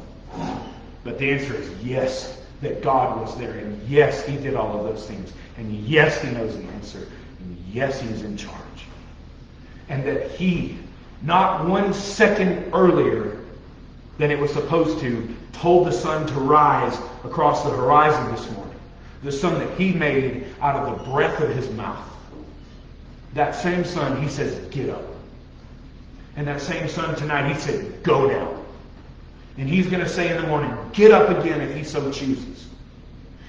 it. But the answer is yes, that God was there. And yes, he did all of those things. And yes, he knows the answer. And yes, he is in charge. And that he not 1 second earlier than it was supposed to, told the sun to rise across the horizon this morning. The sun that he made out of the breath of his mouth. That same sun, he says, get up. And that same sun tonight, he said, go down. And he's going to say in the morning, get up again if he so chooses.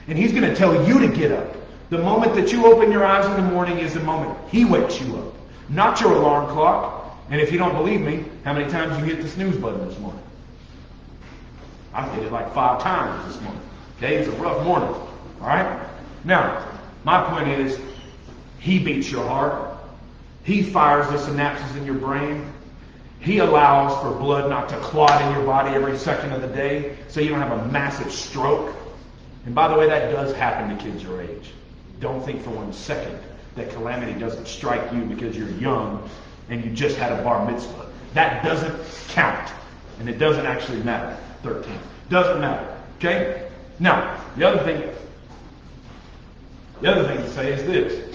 And he's going to tell you to get up. The moment that you open your eyes in the morning is the moment he wakes you up. Not your alarm clock. And if you don't believe me, how many times you hit the snooze button this morning? I've hit it like 5 times this morning. Okay, it's a rough morning. All right? Now, my point is, he beats your heart. He fires the synapses in your brain. He allows for blood not to clot in your body every second of the day so you don't have a massive stroke. And by the way, that does happen to kids your age. Don't think for 1 second that calamity doesn't strike you because you're young and you just had a bar mitzvah. That doesn't count. And it doesn't actually matter. 13. Doesn't matter. Okay? Now, the other thing to say is this.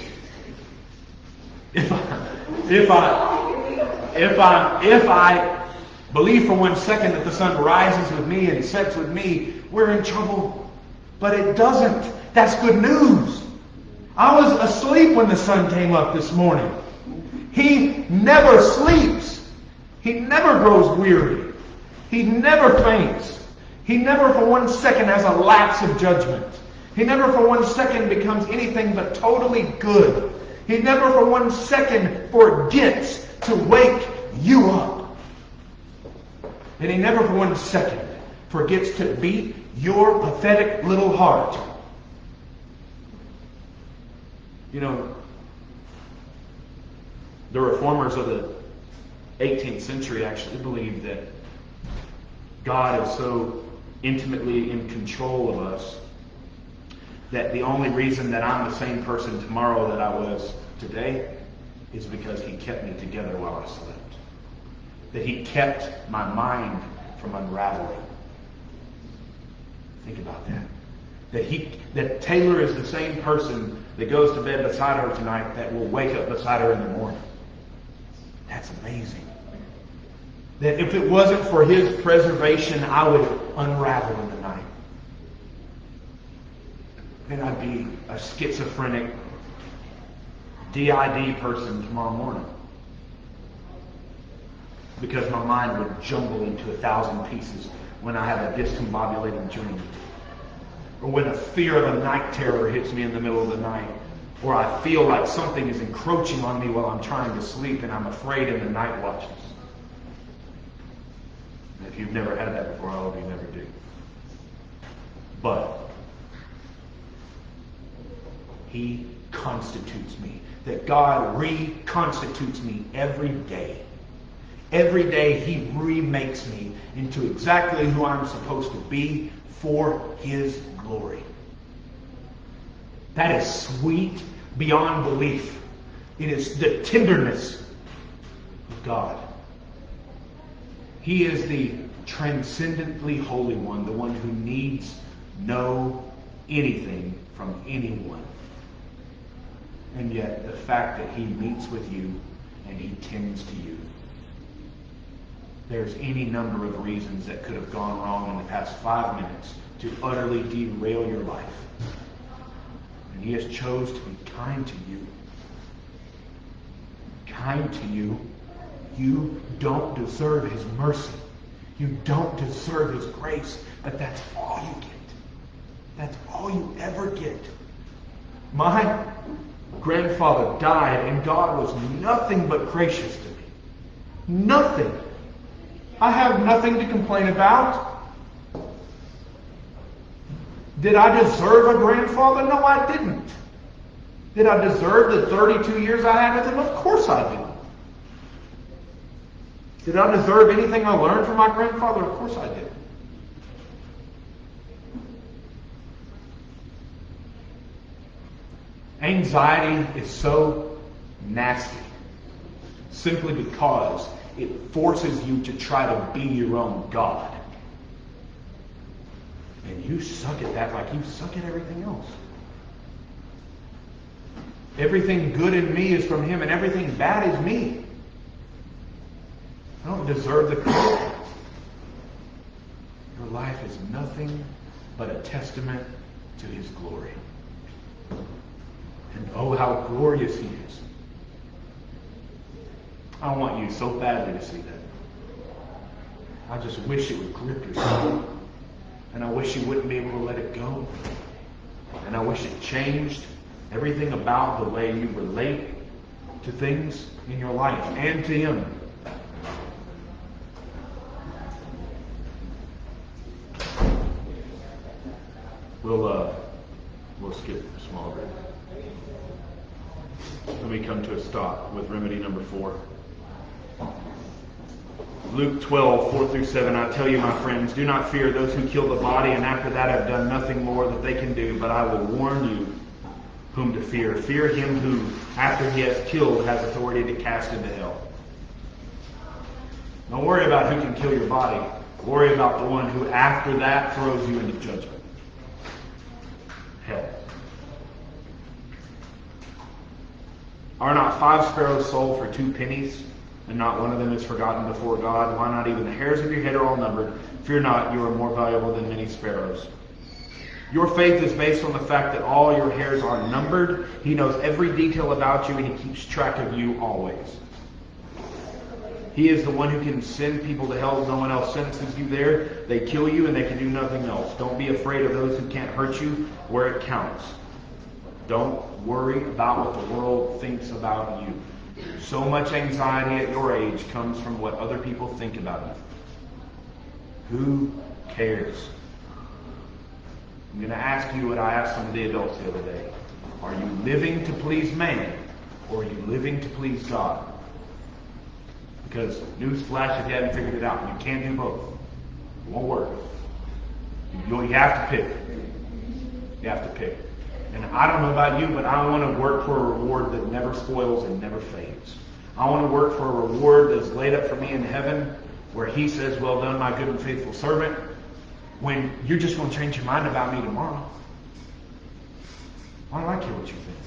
If I believe for 1 second that the sun rises with me and sets with me, we're in trouble. But it doesn't. That's good news. I was asleep when the sun came up this morning. He never sleeps. He never grows weary. He never faints. He never for 1 second has a lapse of judgment. He never for 1 second becomes anything but totally good. He never for 1 second forgets to wake you up. And he never for 1 second forgets to beat your pathetic little heart. You know, the reformers of the 18th century actually believed that God is so intimately in control of us that the only reason that I'm the same person tomorrow that I was today is because he kept me together while I slept. That he kept my mind from unraveling. Think about that. That Taylor is the same person that goes to bed beside her tonight that will wake up beside her in the morning. That's amazing. That if it wasn't for his preservation, I would unravel in the night. Then I'd be a schizophrenic, DID person tomorrow morning. Because my mind would jumble into 1,000 pieces when I have a discombobulating dream. Or when a fear of a night terror hits me in the middle of the night. Or I feel like something is encroaching on me while I'm trying to sleep and I'm afraid in the night watches. And if you've never had that before, I hope you never do. But he constitutes me. That God reconstitutes me every day. Every day he remakes me into exactly who I'm supposed to be for his glory. That is sweet beyond belief. It is the tenderness of God. He is the transcendently holy one, the one who needs no anything from anyone. And yet the fact that he meets with you and he tends to you. There's any number of reasons that could have gone wrong in the past 5 minutes to utterly derail your life. And he has chose to be kind to you. Kind to you. You don't deserve his mercy. You don't deserve his grace. But that's all you get. That's all you ever get. My grandfather died and God was nothing but gracious to me. Nothing. I have nothing to complain about. Did I deserve a grandfather? No, I didn't. Did I deserve the 32 years I had with him? Of course I didn't. Did I deserve anything I learned from my grandfather? Of course I did. Anxiety is so nasty simply because it forces you to try to be your own God. And you suck at that like you suck at everything else. Everything good in me is from him and everything bad is me. deserve the credit. Your life is nothing but a testament to His glory. And oh, how glorious He is. I want you so badly to see that. I just wish it would grip your soul. And I wish you wouldn't be able to let it go. And I wish it changed everything about the way you relate to things in your life and to Him. We'll skip a small bit. Let me come to a stop with remedy number 4. Luke 12, 4 through 7, I tell you, my friends, do not fear those who kill the body and after that have done nothing more that they can do, but I will warn you whom to fear. Fear him who, after he has killed, has authority to cast into hell. Don't worry about who can kill your body. Worry about the one who, after that, throws you into judgment. Hell. Are not 5 sparrows sold for 2 pennies? And not one of them is forgotten before God? Why not even the hairs of your head are all numbered? Fear not, you are more valuable than many sparrows. Your faith is based on the fact that all your hairs are numbered. He knows every detail about you and He keeps track of you always. He is the one who can send people to hell. No one else sentences you there. They kill you and they can do nothing else. Don't be afraid of those who can't hurt you where it counts. Don't worry about what the world thinks about you. So much anxiety at your age comes from what other people think about you. Who cares? I'm going to ask you what I asked some of the adults the other day. Are you living to please man, or are you living to please God? Because, newsflash, if you haven't figured it out, you can't do both. It won't work. You have to pick. You have to pick. And I don't know about you, but I want to work for a reward that never spoils and never fades. I want to work for a reward that's laid up for me in heaven, where He says, well done, my good and faithful servant, when you're just going to change your mind about me tomorrow. I don't care what you think.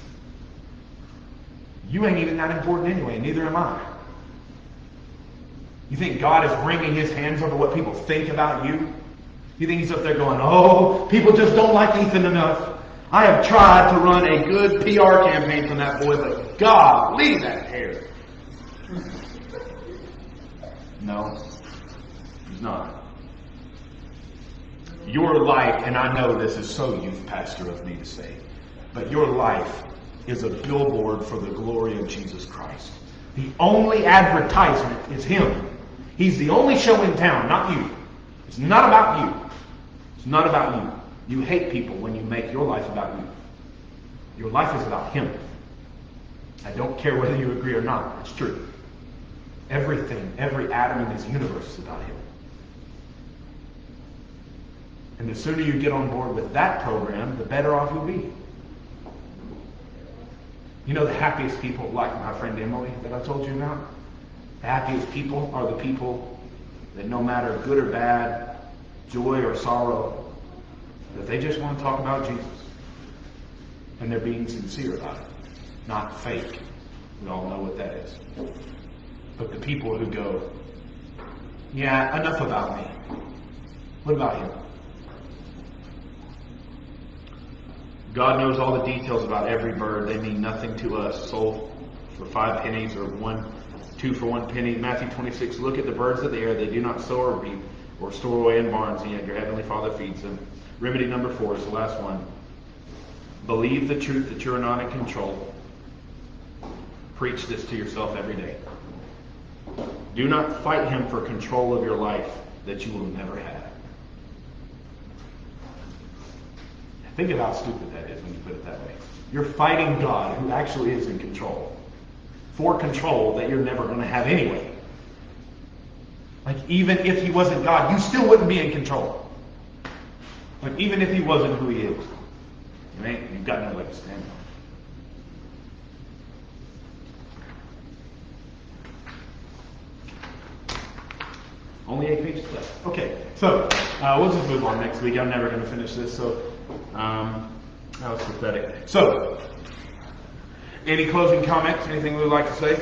You ain't even that important anyway, neither am I. You think God is wringing His hands over what people think about you? You think He's up there going, oh, people just don't like Ethan enough. I have tried to run a good PR campaign from that boy, but God, leave that hair. No, He's not. Your life, and I know this is so youth pastor of me to say, but your life is a billboard for the glory of Jesus Christ. The only advertisement is Him. He's the only show in town, not you. It's not about you. It's not about you. You hate people when you make your life about you. Your life is about Him. I don't care whether you agree or not. It's true. Everything, every atom in this universe is about Him. And the sooner you get on board with that program, the better off you'll be. You know the happiest people, like my friend Emily that I told you about? The happiest people are the people that no matter good or bad, joy or sorrow, that they just want to talk about Jesus. And they're being sincere about it, not fake. We all know what that is. But the people who go, yeah, enough about me. What about Him? God knows all the details about every bird. They mean nothing to us. Sold for 5 pennies or 2 for 1 penny. Matthew 26, look at the birds of the air. They do not sow or reap or store away in barns, and yet your heavenly Father feeds them. Remedy number 4 is the last one. Believe the truth that you're not in control. Preach this to yourself every day. Do not fight Him for control of your life that you will never have. Think of how stupid that is when you put it that way. You're fighting God, who actually is in control, for control that you're never going to have anyway. Like, even if He wasn't God, you still wouldn't be in control. Like, even if He wasn't who He is, you've got no leg to stand on. Only 8 pages left. Okay, so we'll just move on next week. I'm never going to finish this, so that was pathetic. So, any closing comments? Anything we would like to say?